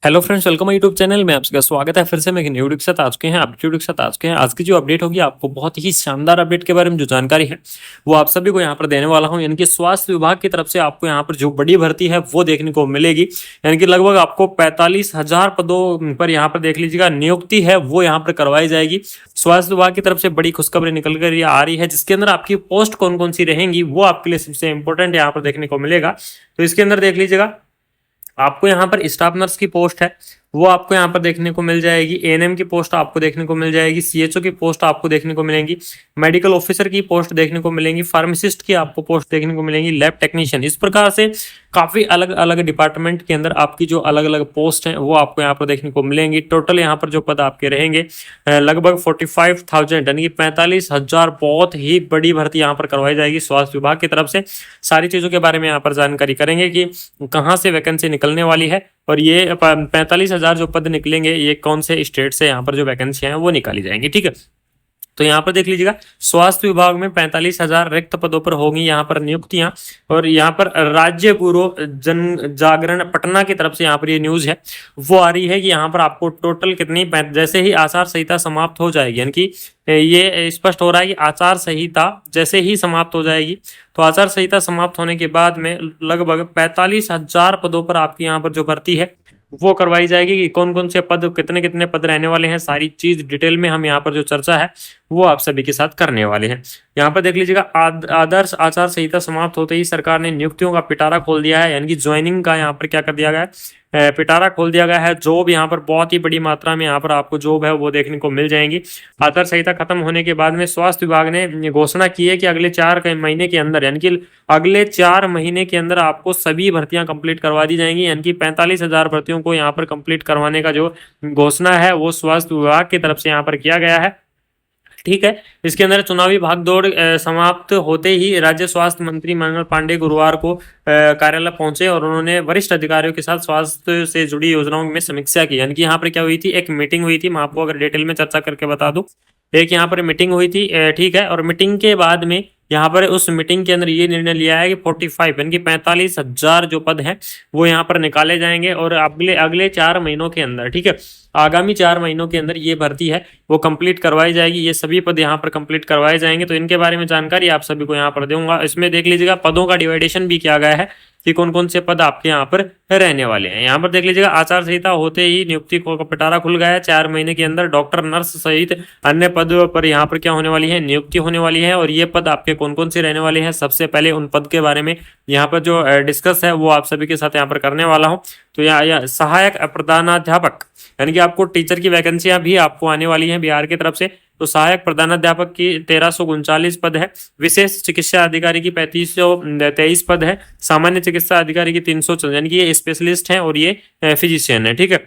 Hello friends, welcome YouTube channel में आपका स्वागत है। फिर से मैं एक न्यू वीडियो के साथ आ चुके हैं। अपडेट के साथ आ चुके हैं। आज की जो अपडेट होगी आपको बहुत ही शानदार अपडेट के बारे में जो जानकारी है वो आप सभी को यहाँ पर देने वाला हूँ। यानी कि स्वास्थ्य विभाग की तरफ से आपको यहाँ पर जो बड़ी भर्ती है वो देखने को मिलेगी। यानी कि लगभग आपको 45,000 पदों पर यहाँ पर देख लीजिएगा नियुक्ति है वो यहाँ पर करवाई जाएगी। स्वास्थ्य विभाग की तरफ से बड़ी खुशखबरी निकल कर ये आ रही है, जिसके अंदर आपकी पोस्ट कौन कौन सी रहेंगी वो आपके लिए सबसे इंपॉर्टेंट यहाँ पर देखने को मिलेगा। तो इसके अंदर देख लीजिएगा, आपको यहाँ पर स्टाफ नर्स की पोस्ट है वो आपको यहाँ पर देखने को मिल जाएगी। एएनएम की पोस्ट आपको देखने को मिल जाएगी। सीएचओ की पोस्ट आपको देखने को मिलेंगी। मेडिकल ऑफिसर की पोस्ट देखने को मिलेंगी। फार्मासिस्ट की आपको पोस्ट देखने को मिलेंगी। लैब टेक्नीशियन, इस प्रकार से काफी अलग अलग डिपार्टमेंट के अंदर आपकी जो अलग अलग पोस्ट हैं वो आपको यहाँ पर देखने को मिलेंगी। टोटल यहाँ पर जो पद आपके रहेंगे लगभग 45,000 यानी कि 45,000। बहुत ही बड़ी भर्ती यहाँ पर करवाई जाएगी स्वास्थ्य विभाग की तरफ से। सारी चीजों के बारे में यहाँ पर जानकारी करेंगे कि कहाँ से वैकेंसी निकलने वाली है और ये 45,000 जो पद निकलेंगे ये कौन से स्टेट से यहाँ पर जो वैकेंसी हैं वो निकाली जाएंगी। ठीक है, तो यहाँ पर देख लीजिएगा, स्वास्थ्य विभाग में 45,000 रिक्त पदों पर होंगी यहाँ पर नियुक्तियां। और यहाँ पर राज्य ब्यूरो जन जागरण पटना की तरफ से यहाँ पर ये न्यूज है वो आ रही है कि यहाँ पर आपको टोटल कितनी, जैसे ही आचार संहिता समाप्त हो जाएगी, यानी कि ये स्पष्ट हो रहा है कि आचार संहिता जैसे ही समाप्त हो जाएगी तो आचार संहिता समाप्त होने के बाद में लगभग 45,000 पदों पर आपकी यहाँ पर जो भर्ती है वो करवाई जाएगी। कि कौन कौन से पद, कितने कितने पद रहने वाले हैं, सारी चीज डिटेल में हम यहाँ पर जो चर्चा है वो आप सभी के साथ करने वाले हैं। यहाँ पर देख लीजिएगा, आदर्श आचार संहिता समाप्त होते ही सरकार ने नियुक्तियों का पिटारा खोल दिया है। यानी कि ज्वाइनिंग का यहाँ पर क्या कर दिया गया है, पिटारा खोल दिया गया है। जॉब यहाँ पर बहुत ही बड़ी मात्रा में यहाँ पर आपको जॉब है वो देखने को मिल जाएंगी। आचार संहिता खत्म होने के बाद में स्वास्थ्य विभाग ने घोषणा की है कि अगले 4 महीने के अंदर, यानी कि अगले 4 महीने के अंदर आपको सभी भर्तियां कंप्लीट करवा दी जाएंगी। यानी कि 45,000 भर्तियों को यहाँ पर कंप्लीट करवाने का जो घोषणा है वो स्वास्थ्य विभाग की तरफ से यहाँ पर किया गया है। ठीक है, इसके अंदर चुनावी भागदौड़ समाप्त होते ही राज्य स्वास्थ्य मंत्री मंगल पांडे गुरुवार को कार्यालय पहुंचे और उन्होंने वरिष्ठ अधिकारियों के साथ स्वास्थ्य से जुड़ी योजनाओं में समीक्षा की। यानी कि यहाँ पर क्या हुई थी, एक मीटिंग हुई थी। मैं आपको अगर डिटेल में चर्चा करके बता दूं, एक यहाँ पर मीटिंग हुई थी। ठीक है, और मीटिंग के बाद में यहाँ पर उस मीटिंग के अंदर ये निर्णय लिया है कि 45 यानी कि 45,000 जो पद हैं वो यहाँ पर निकाले जाएंगे और अगले अगले 4 महीनों के अंदर, ठीक है, आगामी 4 महीनों के अंदर ये भर्ती है वो कंप्लीट करवाई जाएगी। ये सभी पद यहाँ पर कंप्लीट करवाए जाएंगे। तो इनके बारे में जानकारी आप सभी को यहाँ पर दूंगा। इसमें देख लीजिएगा, पदों का डिवाइडेशन भी किया गया है कि कौन कौन से पद आपके यहाँ पर रहने वाले हैं। यहाँ पर देख लीजिएगा, आचार संहिता होते ही नियुक्ति को पिटारा खुल गया है। 4 महीने के अंदर डॉक्टर, नर्स सहित अन्य पदों पर यहाँ पर क्या होने वाली है, नियुक्ति होने वाली है। और ये पद आपके कौन कौन से रहने वाले हैं, सबसे पहले उन पद के बारे में यहाँ पर जो डिस्कस है वो आप सभी के साथ यहाँ पर करने वाला हूँ। तो यहाँ सहायक प्रधानाध्यापक, यानी कि आपको टीचर की वैकेंसियां भी आपको आने वाली हैं बिहार की तरफ से। तो सहायक प्रधानाध्यापक की 1339 पद है। विशेष चिकित्सा अधिकारी की 3523 पद है। सामान्य चिकित्सा अधिकारी की 300, यानी कि ये स्पेशलिस्ट हैं और ये फिजिशियन है। ठीक है,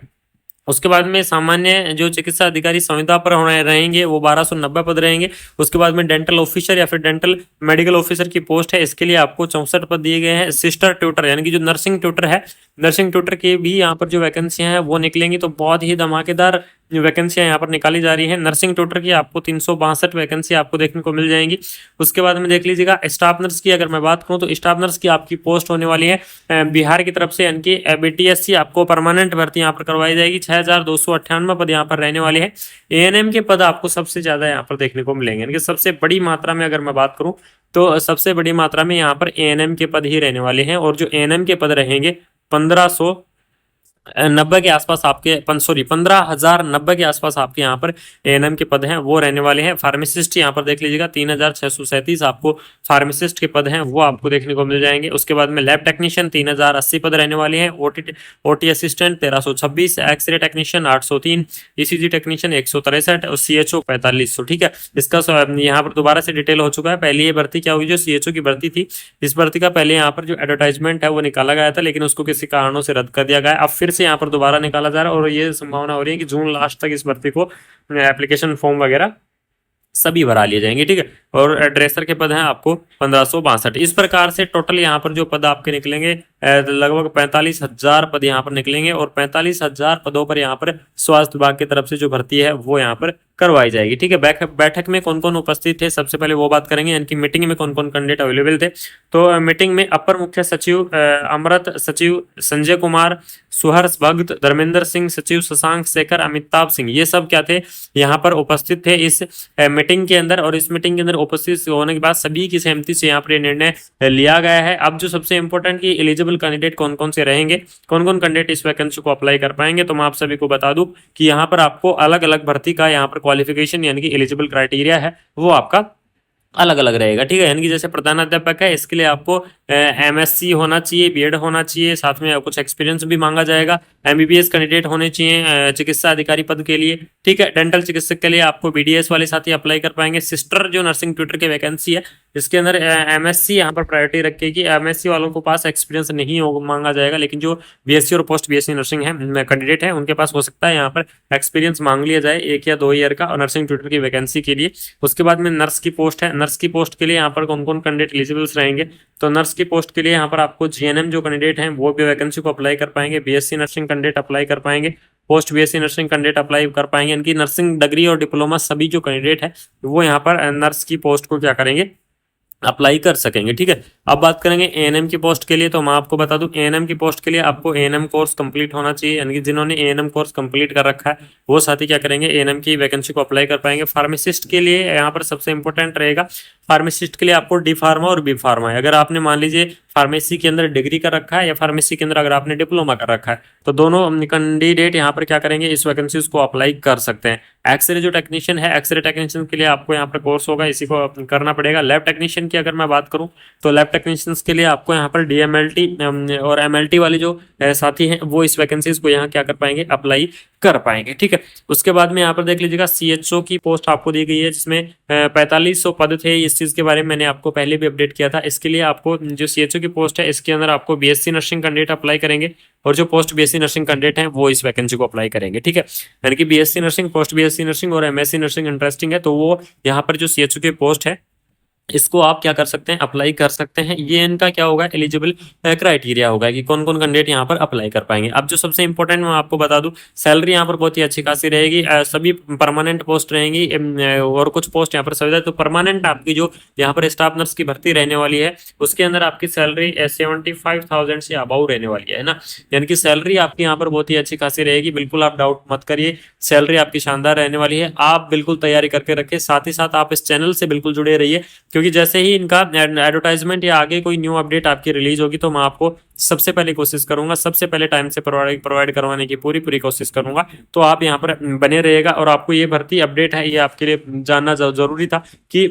उसके बाद में सामान्य जो चिकित्सा अधिकारी संविदा पर होने रहेंगे वो 1290 पद रहेंगे। उसके बाद में डेंटल ऑफिसर या फिर डेंटल मेडिकल ऑफिसर की पोस्ट है, इसके लिए आपको 64 पद दिए गए हैं। सिस्टर ट्यूटर, यानी कि जो नर्सिंग ट्यूटर है, नर्सिंग ट्यूटर की भी यहाँ पर जो वैकेंसियां हैं वो निकलेंगी। तो बहुत ही धमाकेदार वैकेंसियां यहाँ पर निकाली जा रही है। नर्सिंग ट्यूटर की आपको 362 वैकेंसी आपको देखने को मिल जाएंगी। उसके बाद में देख लीजिएगा, स्टाफ नर्स की अगर मैं बात करूँ तो स्टाफ नर्स की आपकी पोस्ट होने वाली है बिहार की तरफ से, यानी कि बीटीएससी आपको परमानेंट भर्ती यहाँ पर करवाई जाएगी। 6,298 पद यहाँ पर रहने वाले हैं। एएनएम के पद आपको सबसे ज्यादा यहाँ पर देखने को मिलेंगे, यानी कि सबसे बड़ी मात्रा में अगर मैं बात करूँ तो सबसे बड़ी मात्रा में यहाँ पर एएनएम के पद ही रहने वाले हैं। और जो एएनएम के पद रहेंगे 1590 के आसपास आपके 15,090 के आसपास आपके यहाँ पर एएनएम के पद हैं वो रहने वाले हैं। फार्मासिस्ट यहाँ पर देख लीजिएगा, 3,637 आपको फार्मासिस्ट के पद हैं वो आपको देखने को मिल जाएंगे। उसके बाद में लैब टेक्नीशियन 3,080 पद रहने वाले हैं। OT assistant 1,326, x-ray technician 803, ECG technician 163 और सीएचओ 4500। ठीक है, इसका यहाँ पर दोबारा से डिटेल हो चुका है। पहले ये भर्ती क्या हुई, जो सीएचओ की भर्ती थी, इस भर्ती का पहले यहाँ पर जो एडवर्टाइजमेंट है वो निकाला गया था, लेकिन उसको किसी कारणों से रद्द कर दिया गया। अब फिर से यहाँ पर दोबारा निकाला जा रहा है और ये संभावना हो रही है कि जून लास्ट तक इस भर्ती को एप्लीकेशन फॉर्म वगैरह सभी भरा लिए जाएंगे। ठीक है, और ड्रेसर के पद हैं आपको 1562। इस प्रकार से टोटल यहाँ पर जो पद आपके निकलेंगे लगभग 45,000 पद यहाँ पर निकलेंगे और 45,000 पदों पर यहाँ पर स्वास्थ्य विभाग की तरफ से जो भर्ती है वो यहाँ पर करवाई जाएगी। ठीक है, बैठक में कौन कौन उपस्थित थे सबसे पहले वो बात करेंगे, यानी कि मीटिंग में कौन कौन कैंडिडेट अवेलेबल थे। तो मीटिंग में अपर मुख्य सचिव अमृत, सचिव संजय कुमार, सुहर्ष भगत, धर्मेंद्र सिंह, सचिव शशांक शेखर, अमिताभ सिंह, ये सब क्या थे यहाँ पर उपस्थित थे इस मीटिंग के अंदर। और इस मीटिंग के अंदर उपस्थित होने के बाद सभी की सहमति से यहाँ पर निर्णय लिया गया है। अब जो सबसे इंपॉर्टेंट की एलिजिबल कैंडिडेट कौन कौन से रहेंगे, कौन कौन कैंडिडेट इस वैकेंसी को अप्लाई कर पाएंगे, तो मैं आप सभी को बता दूं कि यहाँ पर आपको अलग अलग भर्ती का यहाँ पर क्वालिफिकेशन यानी कि एलिजिबल क्राइटेरिया है वो आपका अलग अलग रहेगा। ठीक है, यानी कि जैसे प्रधानाध्यापक है इसके लिए आपको एमएससी होना चाहिए, बीएड होना चाहिए, साथ में कुछ एक्सपीरियंस भी मांगा जाएगा। एमबीबीएस कैंडिडेट होने चाहिए चिकित्सा अधिकारी पद के लिए। ठीक है, डेंटल चिकित्सक के लिए आपको बीडीएस वाले साथी अप्लाई कर पाएंगे। सिस्टर जो नर्सिंग ट्यूटर की वैकेंसी है इसके अंदर एमएससी यहाँ पर प्रायोरिटी रखेगी। एमएससी वालों को पास एक्सपीरियंस नहीं मांगा जाएगा, लेकिन जो बीएससी और पोस्ट बीएससी नर्सिंग है कैंडिडेट है उनके पास हो सकता है यहाँ पर एक्सपीरियंस मांग लिया जाए 1 या 2 ईयर का और नर्सिंग ट्यूटर की वैकेंसी के लिए। उसके बाद में नर्स की पोस्ट है, नर्स की पोस्ट के लिए यहाँ पर कौन कौन कैंडिडेट एलिजिबल्स रहेंगे, तो नर्स की पोस्ट के लिए यहाँ पर आपको जीएनएम जो कैंडिडेट हैं वो भी वैकेंसी को अप्लाई कर पाएंगे, बीएससी नर्सिंग कैंडिडेट अप्लाई कर पाएंगे, post BSc nursing candidate apply कर पाएंगे। इनकी नर्सिंग डिग्री और डिप्लोमा सभी जो कैंडिडेट है वो यहाँ पर नर्स की पोस्ट को क्या करेंगे अप्लाई कर सकेंगे। ठीक है, अब बात करेंगे एएनएम की पोस्ट के लिए। तो मैं आपको बता दूं एएनएम की पोस्ट के लिए आपको एएनएम कोर्स कंप्लीट होना चाहिए, यानी कि जिन्होंने एएनएम कोर्स कंप्लीट कर रखा है वो साथी क्या करेंगे एएनएम की वैकेंसी को अप्लाई कर पाएंगे। फार्मासिस्ट के लिए यहाँ पर सबसे इंपॉर्टेंट रहेगा, फार्मासिस्ट के लिए आपको डी फार्मा और बी फार्मा है। अगर आपने मान लीजिए फार्मेसी के अंदर डिग्री कर रखा है या फार्मेसी के अंदर अगर आपने डिप्लोमा कर रखा है तो दोनों कैंडिडेट यहाँ पर क्या करेंगे इस वैकेंसीज को अप्लाई कर सकते हैं। एक्सरे जो टेक्नीशियन है, एक्सरे टेक्नीशियन के लिए आपको यहाँ पर कोर्स होगा, इसी को करना पड़ेगा। लैब टेक्नीशियन की अगर मैं बात करूँ तो लैब टेक्नीशियंस के लिए आपको यहाँ पर डीएमएलटी और एमएलटी वाले जो साथी हैं वो इस वैकेंसीज को यहाँ क्या कर पाएंगे अप्लाई कर पाएंगे। ठीक है, उसके बाद में यहाँ पर देख लीजिएगा सीएचओ की पोस्ट आपको दी गई है जिसमें 4500 पद थे। इस चीज के बारे में मैंने आपको पहले भी अपडेट किया था। इसके लिए आपको जो सीएचओ की पोस्ट है इसके अंदर आपको बीएससी नर्सिंग कैंडिडेट अप्लाई करेंगे और जो पोस्ट बीएससी नर्सिंग कैंडिडेट हैं वो इस वैकेंसी को अप्लाई करेंगे। ठीक है, यानी कि BSc nursing, post BSc nursing और एमएससी नर्सिंग इंटरेस्टिंग है तो वो यहाँ पर जो सीएचओ की पोस्ट है इसको आप क्या कर सकते हैं अप्लाई कर सकते हैं। ये इनका क्या होगा एलिजिबल क्राइटेरिया होगा कि कौन कौन कैंडिडेट यहाँ पर अप्लाई कर पाएंगे। अब जो सबसे इंपॉर्टेंट मैं आपको बता दूं सैलरी यहाँ पर बहुत ही अच्छी खासी रहेगी। सभी परमानेंट पोस्ट रहेंगी और कुछ पोस्ट यहाँ पर सुविधा। तो परमानेंट आपकी जो यहाँ पर स्टाफ नर्स की भर्ती रहने वाली है उसके अंदर आपकी सैलरी 75,000 से अबाउ रहने वाली है ना, यानी कि सैलरी आपकी यहाँ पर बहुत ही अच्छी खासी रहेगी। बिल्कुल आप डाउट मत करिए, सैलरी आपकी शानदार रहने वाली है। आप बिल्कुल तैयारी करके रखें, साथ ही साथ आप इस चैनल से बिल्कुल जुड़े रहिए क्योंकि जैसे ही इनका एडवर्टाइजमेंट या आगे कोई न्यू अपडेट आपकी रिलीज होगी तो मैं आपको सबसे पहले कोशिश करूंगा, सबसे पहले टाइम से प्रोवाइड करवाने की पूरी कोशिश करूंगा। तो आप यहाँ पर बने रहिएगा और आपको ये भर्ती अपडेट है ये आपके लिए जानना जरूरी था कि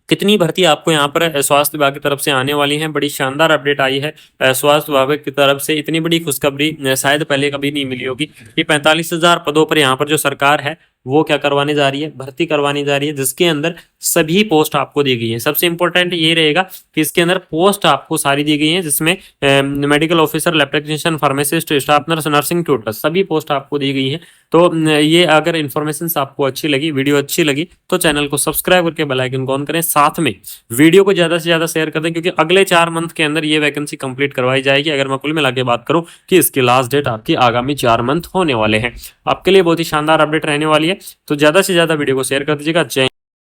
कितनी भर्ती आपको यहाँ पर स्वास्थ्य विभाग की तरफ से आने वाली है। बड़ी शानदार अपडेट आई है स्वास्थ्य विभाग की तरफ से। इतनी बड़ी खुशखबरी शायद पहले कभी नहीं मिली होगी कि 45,000 पदों पर यहाँ पर जो सरकार है वो क्या करवाने जा रही है भर्ती करवाने जा रही है जिसके अंदर सभी पोस्ट आपको दी गई है। सबसे इंपॉर्टेंट ये रहेगा कि इसके अंदर पोस्ट आपको सारी दी गई है जिसमें medical officer, lab technician, pharmacist, staff nurse, nursing tutor सभी पोस्ट आपको दी गई है। तो ये अगर इन्फॉर्मेशन आपको अच्छी लगी, वीडियो अच्छी लगी तो चैनल को सब्सक्राइब करके बेल आइकन को ऑन करें, साथ में वीडियो को ज्यादा से ज्यादा शेयर कर दें क्योंकि अगले 4 मंथ के अंदर ये वैकेंसी कंप्लीट करवाई जाएगी। अगर मैं कुल मिला के बात करूं कि इसकी लास्ट डेट आपकी आगामी 4 मंथ होने वाले हैं। आपके लिए बहुत ही शानदार अपडेट रहने वाली है तो ज्यादा से ज्यादा वीडियो को शेयर कर दीजिएगा। जय